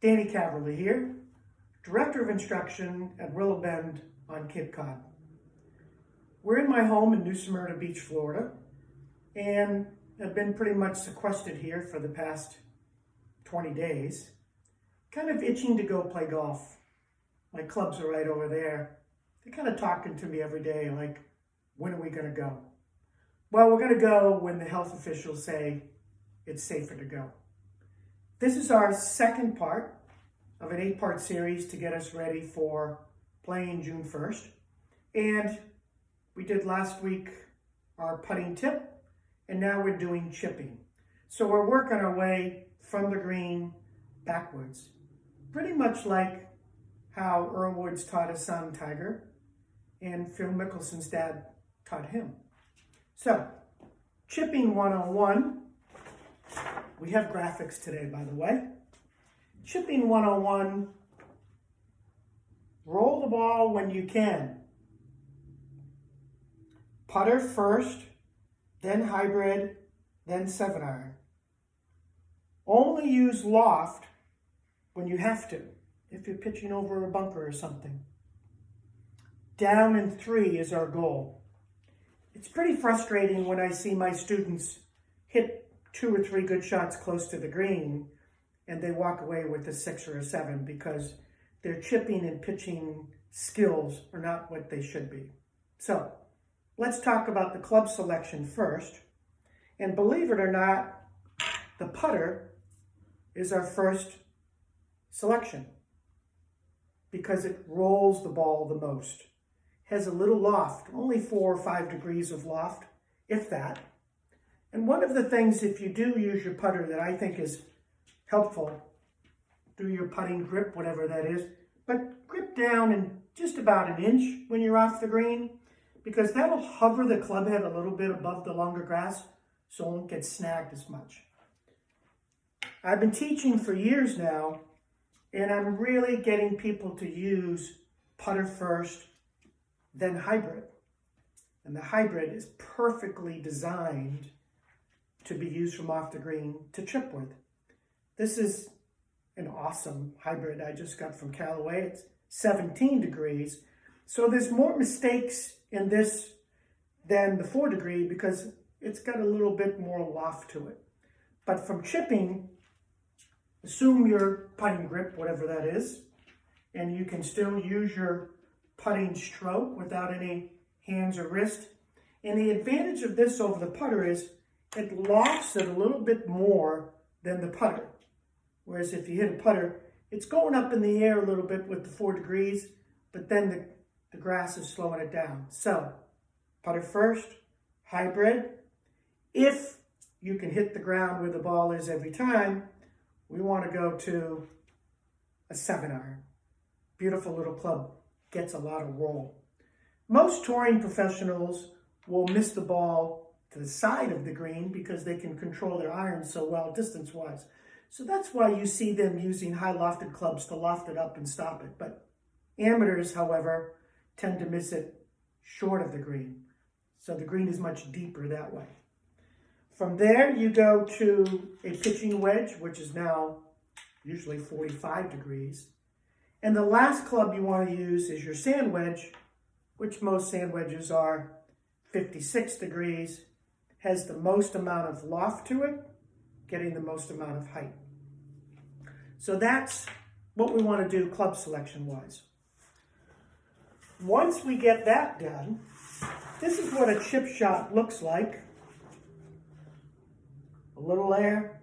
Danny Caverly here, Director of Instruction at Willow Bend on Cape Cod. We're in my home in New Smyrna Beach, Florida, and have been pretty much sequestered here for the past 20 days. Kind of itching to go play golf. My clubs are right over there. They're kind of talking to me every day, like, when are we going to go? Well, we're going to go when the health officials say it's safer to go. This is our second part of an 8-part series to get us ready for playing June 1st. And we did last week our putting tip, and now we're doing chipping. So we're working our way from the green backwards, pretty much like how Earl Woods taught his son Tiger and Phil Mickelson's dad taught him. So, chipping 101. We have graphics today, by the way. Chipping 101, roll the ball when you can. Putter first, then hybrid, then 7-iron. Only use loft when you have to, if you're pitching over a bunker or something. Down in 3 is our goal. It's pretty frustrating when I see my students hit 2 or 3 good shots close to the green and they walk away with a 6 or a 7 because their chipping and pitching skills are not what they should be. So let's talk about the club selection first. And believe it or not, the putter is our first selection because it rolls the ball the most. Has a little loft, only 4 or 5 degrees of loft, if that. And one of the things, if you do use your putter, that I think is helpful, do your putting grip, whatever that is, but grip down in just about an inch when you're off the green, because that'll hover the club head a little bit above the longer grass, so it won't get snagged as much. I've been teaching for years now, and I'm really getting people to use putter first, then hybrid. And the hybrid is perfectly designed to be used from off the green to chip with. This is an awesome hybrid I just got from Callaway. It's 17 degrees. So there's more mistakes in this than the 4 degree because it's got a little bit more loft to it. But from chipping, assume your putting grip, whatever that is, and you can still use your putting stroke without any hands or wrist. And the advantage of this over the putter is it lofts it a little bit more than the putter. Whereas if you hit a putter, it's going up in the air a little bit with the 4 degrees, but then the grass is slowing it down. So, putter first, hybrid. If you can hit the ground where the ball is every time, we want to go to a 7-iron. Beautiful little club, gets a lot of roll. Most touring professionals will miss the ball to the side of the green because they can control their irons so well distance-wise. So that's why you see them using high lofted clubs to loft it up and stop it. But amateurs, however, tend to miss it short of the green. So the green is much deeper that way. From there, you go to a pitching wedge, which is now usually 45 degrees. And the last club you want to use is your sand wedge, which most sand wedges are 56 degrees, has the most amount of loft to it, getting the most amount of height. So that's what we want to do club selection-wise. Once we get that done, this is what a chip shot looks like. A little air,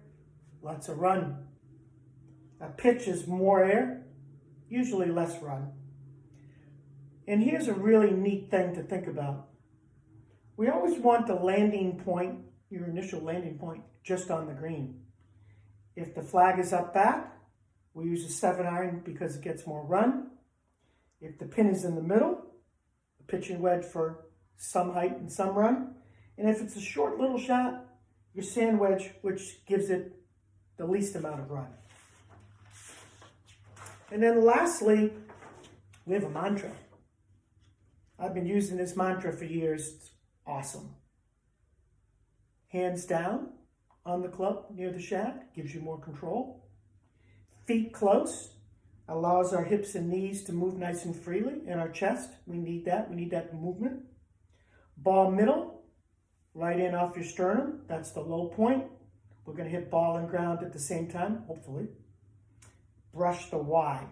lots of run. A pitch is more air, usually less run. And here's a really neat thing to think about. We always want the landing point, your initial landing point, just on the green. If the flag is up back, we use a 7-iron because it gets more run. If the pin is in the middle, a pitching wedge for some height and some run. And if it's a short little shot, your sand wedge, which gives it the least amount of run. And then lastly, we have a mantra. I've been using this mantra for years. It's awesome. Hands down on the club near the shaft, gives you more control. Feet close allows our hips and knees to move nice and freely, and our chest, we need that movement. Ball middle, right in off your sternum, that's the low point. We're going to hit ball and ground at the same time, hopefully. Brush the Y.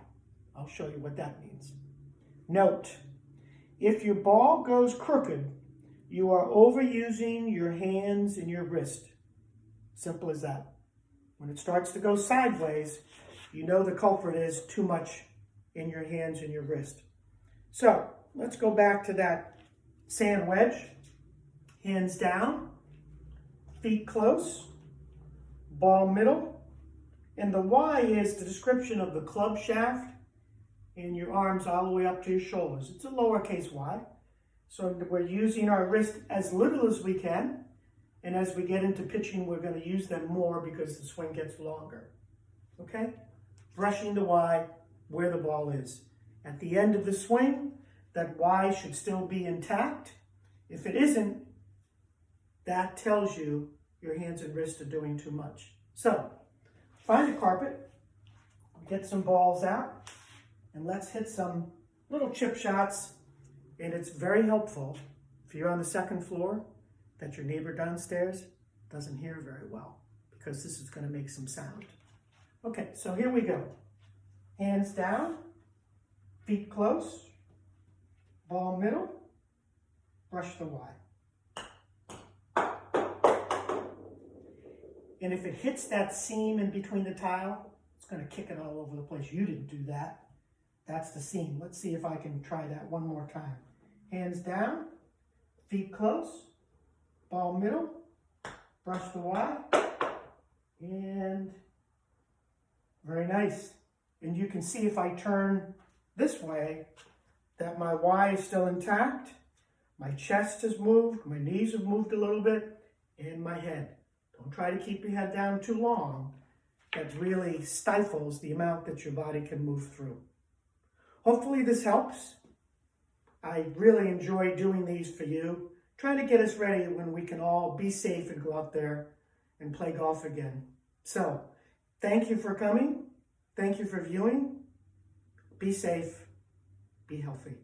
I'll show you what that means. Note, if your ball goes crooked, you are overusing your hands and your wrist. Simple as that. When it starts to go sideways, you know the culprit is too much in your hands and your wrist. So let's go back to that sand wedge. Hands down, feet close, ball middle. And the Y is the description of the club shaft and your arms all the way up to your shoulders. It's a lowercase y. So we're using our wrist as little as we can. And as we get into pitching, we're going to use them more because the swing gets longer. Okay? Brushing the Y where the ball is. At the end of the swing, that Y should still be intact. If it isn't, that tells you your hands and wrists are doing too much. So, find a carpet, get some balls out, and let's hit some little chip shots. And it's very helpful if you're on the second floor that your neighbor downstairs doesn't hear very well, because this is going to make some sound. Okay, so here we go. Hands down, feet close, ball middle, brush the Y. And if it hits that seam in between the tile, it's going to kick it all over the place. You didn't do that. That's the seam. Let's see if I can try that one more time. Hands down, feet close, ball middle, brush the Y, and very nice. And you can see if I turn this way that my Y is still intact, my chest has moved, my knees have moved a little bit, and my head. Don't try to keep your head down too long. That really stifles the amount that your body can move through. Hopefully this helps. I really enjoy doing these for you, trying to get us ready when we can all be safe and go out there and play golf again. So, thank you for coming. Thank you for viewing. Be safe. Be healthy.